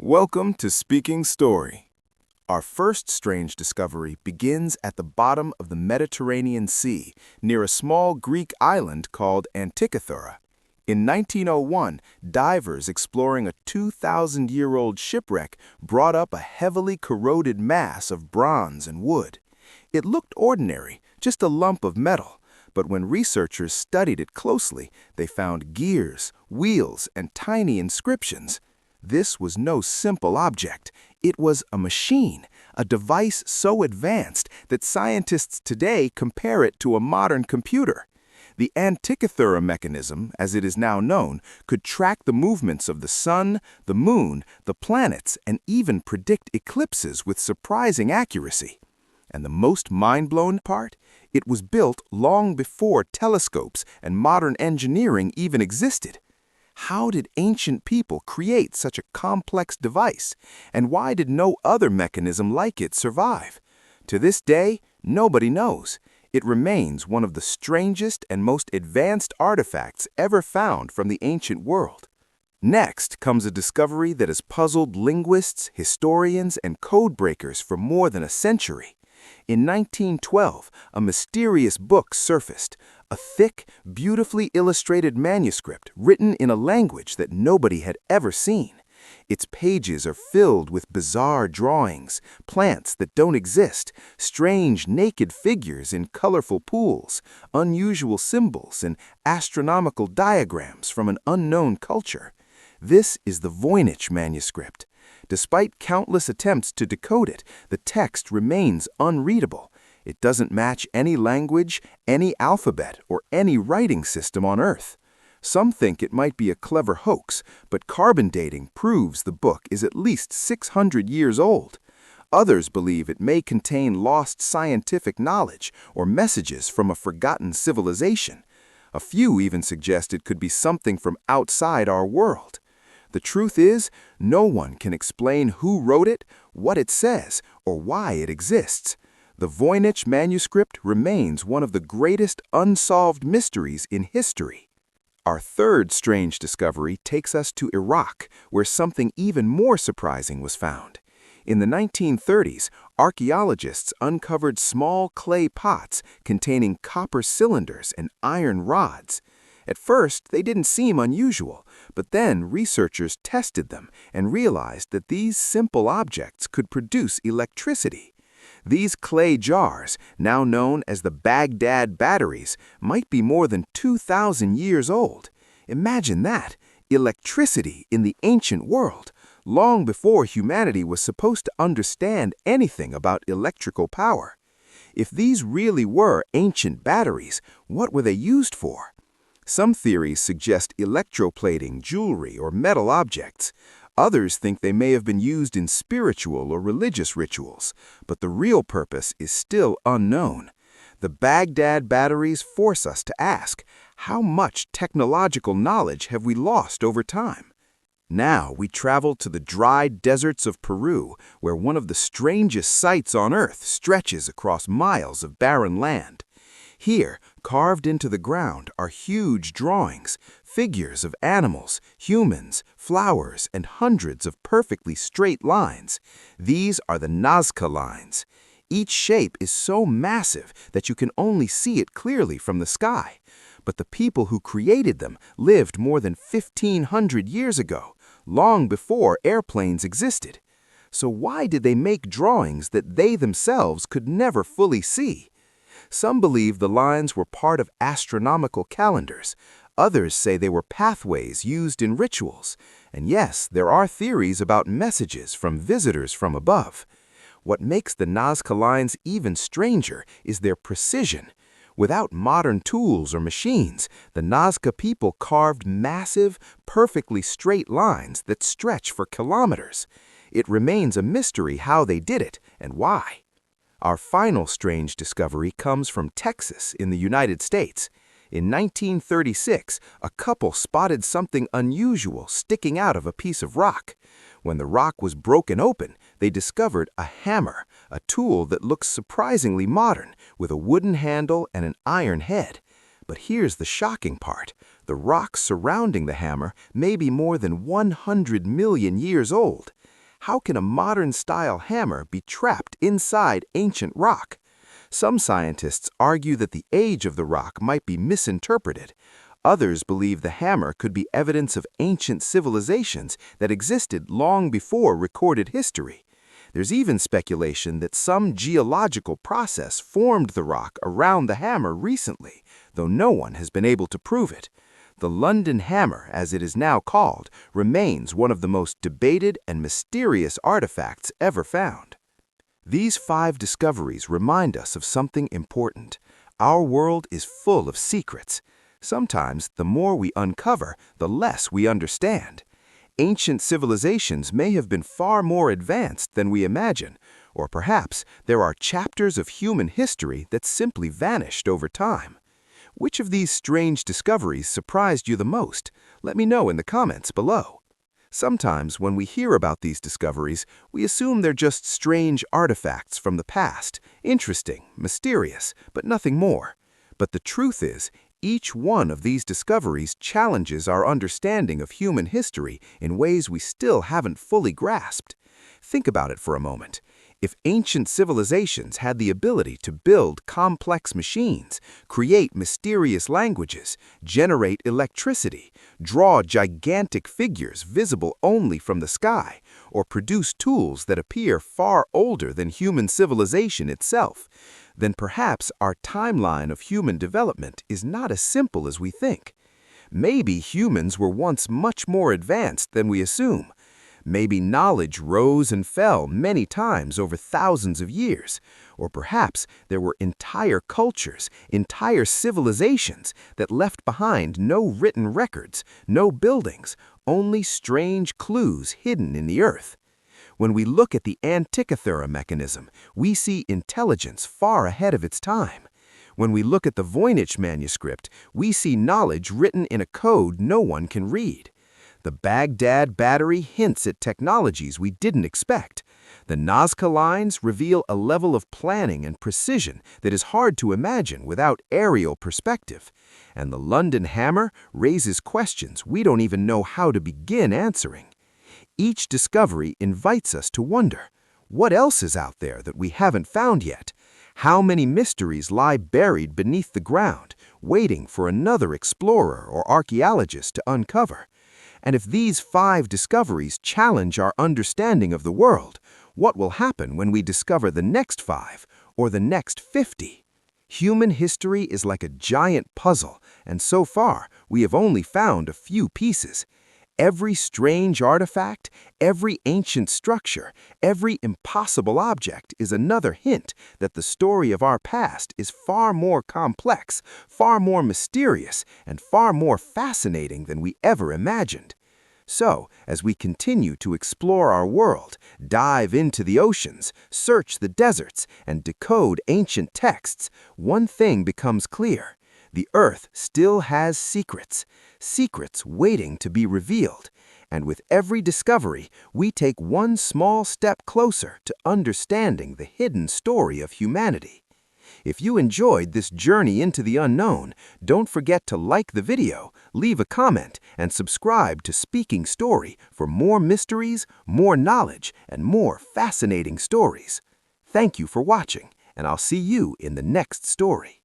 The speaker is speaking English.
Welcome to Speaking Story. Our first strange discovery begins at the bottom of the Mediterranean Sea, near a small Greek island called Antikythera. In 1901, divers exploring a 2,000-year-old shipwreck brought up a heavily corroded mass of bronze and wood. It looked ordinary, just a lump of metal, but when researchers studied it closely, they found gears, wheels, and tiny inscriptions. This was no simple object. It was a machine, a device so advanced that scientists today compare it to a modern computer. The Antikythera mechanism, as it is now known, could track the movements of the sun, the moon, the planets, and even predict eclipses with surprising accuracy. And the most mind-blowing part? It was built long before telescopes and modern engineering even existed. How did ancient people create such a complex device, and why did no other mechanism like it survive? To this day, nobody knows. It remains one of the strangest and most advanced artifacts ever found from the ancient world. Next comes a discovery that has puzzled linguists, historians, and code breakers for more than a century. In 1912, a mysterious book surfaced, a thick, beautifully illustrated manuscript written in a language that nobody had ever seen. Its pages are filled with bizarre drawings, plants that don't exist, strange naked figures in colorful pools, unusual symbols, and astronomical diagrams from an unknown culture. This is the Voynich manuscript. Despite countless attempts to decode it, the text remains unreadable. It doesn't match any language, any alphabet, or any writing system on Earth. Some think it might be a clever hoax, but carbon dating proves the book is at least 600 years old. Others believe it may contain lost scientific knowledge or messages from a forgotten civilization. A few even suggest it could be something from outside our world. The truth is, no one can explain who wrote it, what it says, or why it exists. The Voynich manuscript remains one of the greatest unsolved mysteries in history. Our third strange discovery takes us to Iraq, where something even more surprising was found. In the 1930s, archaeologists uncovered small clay pots containing copper cylinders and iron rods. At first, they didn't seem unusual, but then researchers tested them and realized that these simple objects could produce electricity. These clay jars, now known as the Baghdad batteries, might be more than 2,000 years old. Imagine that, electricity in the ancient world, long before humanity was supposed to understand anything about electrical power. If these really were ancient batteries, what were they used for? Some theories suggest electroplating jewelry or metal objects. Others think they may have been used in spiritual or religious rituals, but the real purpose is still unknown. The Baghdad batteries force us to ask, how much technological knowledge have we lost over time? Now we travel to the dry deserts of Peru, where one of the strangest sights on Earth stretches across miles of barren land. Here, carved into the ground, are huge drawings, figures of animals, humans, flowers, and hundreds of perfectly straight lines. These are the Nazca lines. Each shape is so massive that you can only see it clearly from the sky. But the people who created them lived more than 1,500 years ago, long before airplanes existed. So why did they make drawings that they themselves could never fully see? Some believe the lines were part of astronomical calendars. Others say they were pathways used in rituals. And yes, there are theories about messages from visitors from above. What makes the Nazca lines even stranger is their precision. Without modern tools or machines, the Nazca people carved massive, perfectly straight lines that stretch for kilometers. It remains a mystery how they did it and why. Our final strange discovery comes from Texas in the United States. In 1936, a couple spotted something unusual sticking out of a piece of rock. When the rock was broken open, they discovered a hammer, a tool that looks surprisingly modern, with a wooden handle and an iron head. But here's the shocking part. The rock surrounding the hammer may be more than 100 million years old. How can a modern-style hammer be trapped inside ancient rock? Some scientists argue that the age of the rock might be misinterpreted. Others believe the hammer could be evidence of ancient civilizations that existed long before recorded history. There's even speculation that some geological process formed the rock around the hammer recently, though no one has been able to prove it. The London Hammer, as it is now called, remains one of the most debated and mysterious artifacts ever found. These 5 discoveries remind us of something important. Our world is full of secrets. Sometimes, the more we uncover, the less we understand. Ancient civilizations may have been far more advanced than we imagine, or perhaps there are chapters of human history that simply vanished over time. Which of these strange discoveries surprised you the most? Let me know in the comments below. Sometimes when we hear about these discoveries, we assume they're just strange artifacts from the past, interesting, mysterious, but nothing more. But the truth is, each one of these discoveries challenges our understanding of human history in ways we still haven't fully grasped. Think about it for a moment. If ancient civilizations had the ability to build complex machines, create mysterious languages, generate electricity, draw gigantic figures visible only from the sky, or produce tools that appear far older than human civilization itself, then perhaps our timeline of human development is not as simple as we think. Maybe humans were once much more advanced than we assume. Maybe knowledge rose and fell many times over thousands of years. Or perhaps there were entire cultures, entire civilizations that left behind no written records, no buildings, only strange clues hidden in the earth. When we look at the Antikythera mechanism, we see intelligence far ahead of its time. When we look at the Voynich manuscript, we see knowledge written in a code no one can read. The Baghdad battery hints at technologies we didn't expect. The Nazca lines reveal a level of planning and precision that is hard to imagine without aerial perspective. And the London Hammer raises questions we don't even know how to begin answering. Each discovery invites us to wonder, what else is out there that we haven't found yet? How many mysteries lie buried beneath the ground, waiting for another explorer or archaeologist to uncover? And if these 5 discoveries challenge our understanding of the world, what will happen when we discover the next 5 or the next 50? Human history is like a giant puzzle, and so far we have only found a few pieces. Every strange artifact, every ancient structure, every impossible object is another hint that the story of our past is far more complex, far more mysterious, and far more fascinating than we ever imagined. So, as we continue to explore our world, dive into the oceans, search the deserts, and decode ancient texts, one thing becomes clear. The Earth still has secrets, secrets waiting to be revealed. And with every discovery, we take one small step closer to understanding the hidden story of humanity. If you enjoyed this journey into the unknown, don't forget to like the video, leave a comment, and subscribe to Speaking Story for more mysteries, more knowledge, and more fascinating stories. Thank you for watching, and I'll see you in the next story.